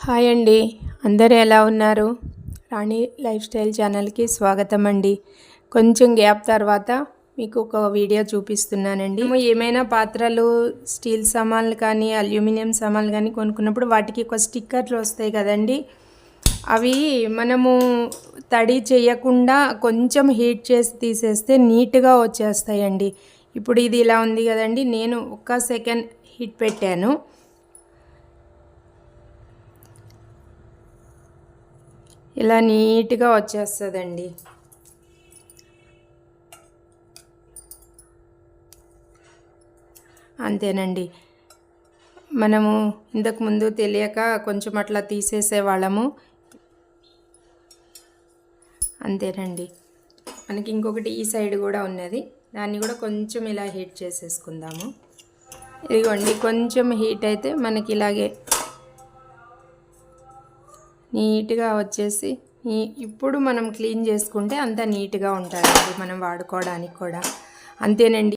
Hi అండి, అందరూ ఎలా ఉన్నారు? రాణి లైఫ్ స్టైల్ ఛానల్కి స్వాగతం అండి. కొంచెం గ్యాప్ తర్వాత మీకు ఒక వీడియో చూపిస్తున్నానండి. మేము ఏమైనా పాత్రలు, స్టీల్ సామాన్లు కానీ అల్యూమినియం సామాన్లు కానీ కొనుక్కున్నప్పుడు వాటికి ఒక స్టిక్కర్లు వస్తాయి కదండి. అవి మనము తడి చేయకుండా కొంచెం హీట్ చేసి తీసేస్తే నీట్గా వచ్చేస్తాయండి. ఇప్పుడు ఇది ఇలా ఉంది కదండి, నేను 1 సెకండ్ హీట్ పెట్టాను. ఇలా నీట్గా వచ్చేస్తుందండి. అంతేనండి. మనము ఇంతకుముందు తెలియక కొంచెం అట్లా తీసేసేవాళ్ళము. అంతేనండి. మనకి ఇంకొకటి ఈ సైడ్ కూడా ఉన్నది, దాన్ని కూడా కొంచెం ఇలా హీట్ చేసేసుకుందాము. ఇదిగోండి, కొంచెం హీట్ అయితే మనకి ఇలాగే నీట్గా వచ్చేసి ఇప్పుడు మనం క్లీన్ చేసుకుంటే అంత నీట్గా ఉంటాయండి, మనం వాడుకోవడానికి కూడా. అంతేనండి.